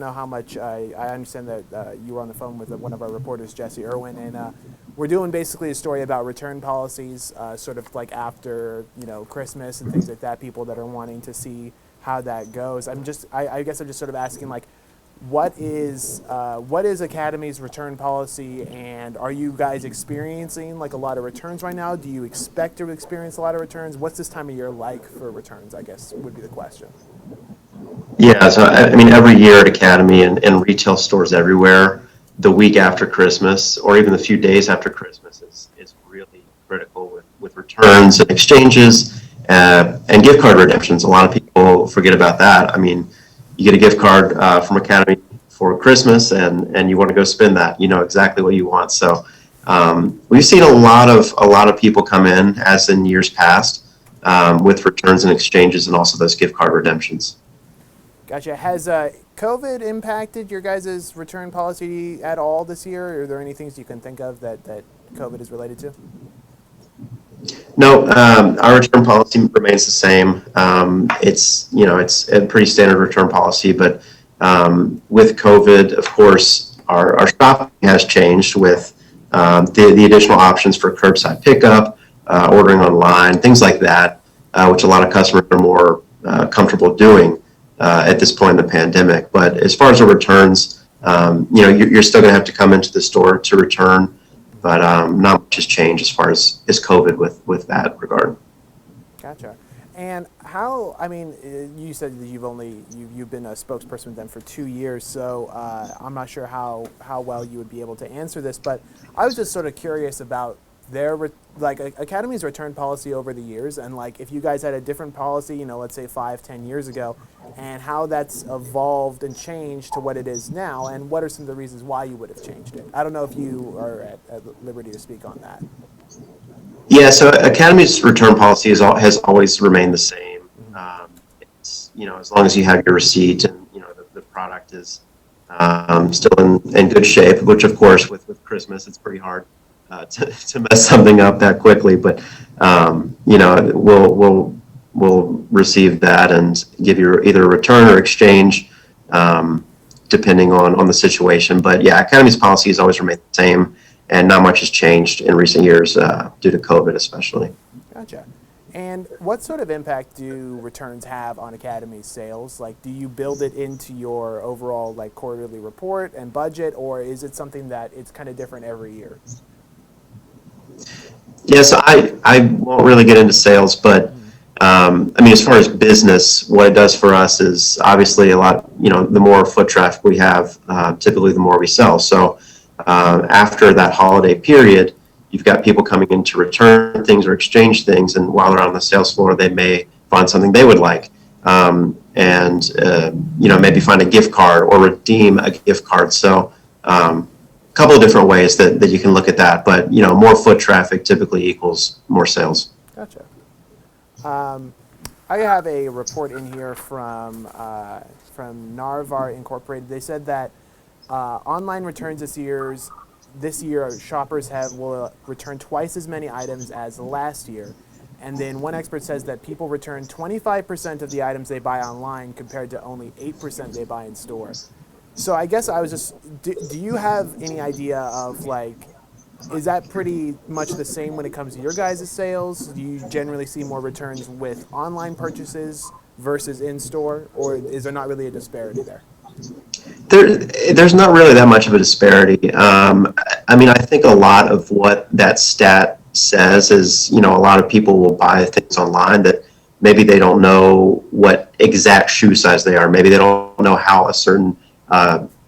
Know how much I understand that you were on the phone with one of our reporters, Jesse Irwin, and we're doing basically a story about return policies, sort of like after Christmas and things like that. People that are wanting to see how that goes. I guess I'm just sort of asking like, what is Academy's return policy, and are you guys experiencing like a lot of returns right now? Do you expect to experience a lot of returns? What's this time of year like for returns? I guess would be the question. Yeah, so I mean, every year at Academy and retail stores everywhere, the week after Christmas or even the few days after Christmas is really critical with returns and exchanges and gift card redemptions. A lot of people forget about that. I mean, you get a gift card from Academy for Christmas and you want to go spend that, you know exactly what you want. So we've seen a lot of people come in, as in years past, with returns and exchanges and also those gift card redemptions. Gotcha. Has COVID impacted your guys' return policy at all this year? Are there any things you can think of that COVID is related to? No, our return policy remains the same. It's a pretty standard return policy, but with COVID, of course, our shopping has changed with the additional options for curbside pickup, ordering online, things like that, which a lot of customers are more comfortable doing at this point in the pandemic. But as far as the returns, you're still going to have to come into the store to return, but not much has changed as far as COVID with that regard. Gotcha. And how? I mean, you said that you've been a spokesperson with them for 2 years, so I'm not sure how well you would be able to answer this, but I was just sort of curious about their Academy's return policy over the years, and like if you guys had a different policy, let's say 5-10 years ago, and how that's evolved and changed to what it is now, and what are some of the reasons why you would have changed it. I don't know if you are at liberty to speak on that. Yeah, so Academy's return policy has always remained the same. It's as long as you have your receipt and the product is still in good shape, which of course with Christmas it's pretty hard to mess something up that quickly, but we'll receive that and give you either a return or exchange, depending on the situation. But yeah, Academy's policy has always remained the same, and not much has changed in recent years due to COVID, especially. Gotcha. And what sort of impact do returns have on Academy's sales? Like, do you build it into your overall quarterly report and budget, or is it something that it's kind of different every year? Yes, I won't really get into sales, but I mean, as far as business, what it does for us is obviously a lot, the more foot traffic we have, typically the more we sell. So after that holiday period, you've got people coming in to return things or exchange things, and while they're on the sales floor, they may find something they would like, and maybe find a gift card or redeem a gift card. So couple of different ways that you can look at that, but more foot traffic typically equals more sales. Gotcha. I have a report in here from Narvar Incorporated. They said that online returns this year shoppers will return twice as many items as last year. And then one expert says that people return 25% of the items they buy online compared to only 8% they buy in store. So I guess I was just, do you have any idea of is that pretty much the same when it comes to your guys' sales? Do you generally see more returns with online purchases versus in-store, or is there not really a disparity there? There's not really that much of a disparity. I mean, I think a lot of what that stat says is, a lot of people will buy things online that maybe they don't know what exact shoe size they are. Maybe they don't know how a certain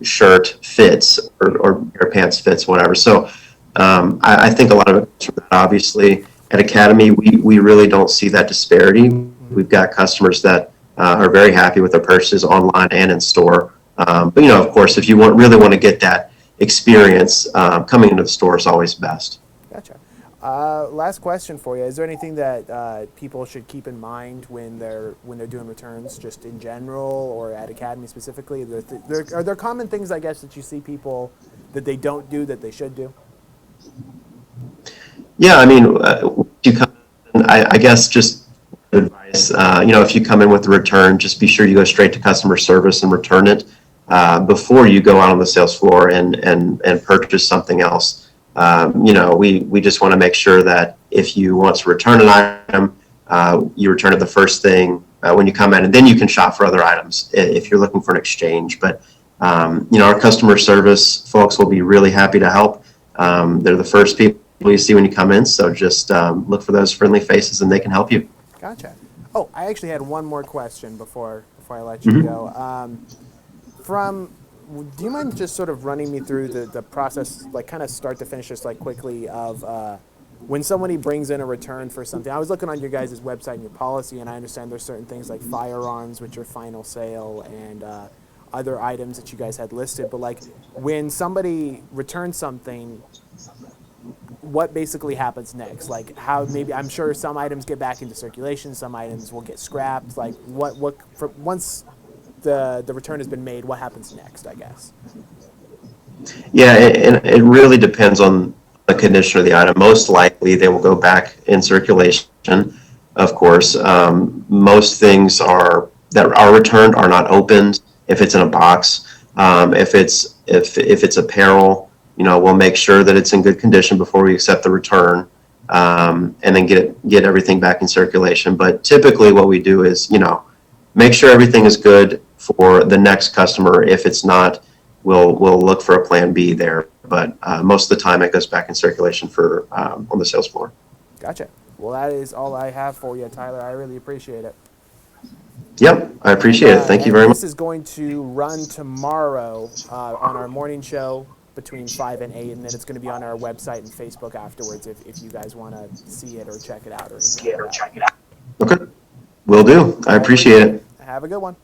shirt fits or pair of pants fits, whatever. So I think a lot of it comes from that. Obviously, at Academy, we really don't see that disparity. We've got customers that are very happy with their purchases online and in store. But of course, if you really want to get that experience, coming into the store is always best. Gotcha. Last question for you. Is there anything that people should keep in mind when they're doing returns, just in general or at Academy specifically? Are there common things, I guess, that you see people that they don't do that they should do? Yeah, I mean, I guess just advice. If you come in with a return, just be sure you go straight to customer service and return it. before you go out on the sales floor and purchase something else. We just want to make sure that if you want to return an item, you return it the first thing when you come in, and then you can shop for other items if you're looking for an exchange. But our customer service folks will be really happy to help. They're the first people you see when you come in, so just look for those friendly faces and they can help you. Gotcha. Oh, I actually had one more question before I let you go. Do you mind just sort of running me through the process, like kind of start to finish, just like quickly, of when somebody brings in a return for something? I was looking on your guys' website and your policy, and I understand there's certain things like firearms, which are final sale, and other items that you guys had listed. But like when somebody returns something, what basically happens next? Like how, maybe, I'm sure some items get back into circulation, some items will get scrapped. Like once the return has been made, what happens next, I guess? Yeah, and it really depends on the condition of the item. Most likely they will go back in circulation, of course. Most things that are returned are not opened if it's in a box. If it's apparel, we'll make sure that it's in good condition before we accept the return, and then get everything back in circulation. But typically what we do is, make sure everything is good for the next customer. If it's not, we'll look for a plan B there. But most of the time it goes back in circulation for on the sales floor. Gotcha. Well, that is all I have for you, Tyler. I really appreciate it. Yep, I appreciate it. Thank you very much. This is going to run tomorrow on our morning show between 5 and 8, and then it's going to be on our website and Facebook afterwards if you guys want to see it or check it out. Okay, will do. I appreciate it. Have a good one.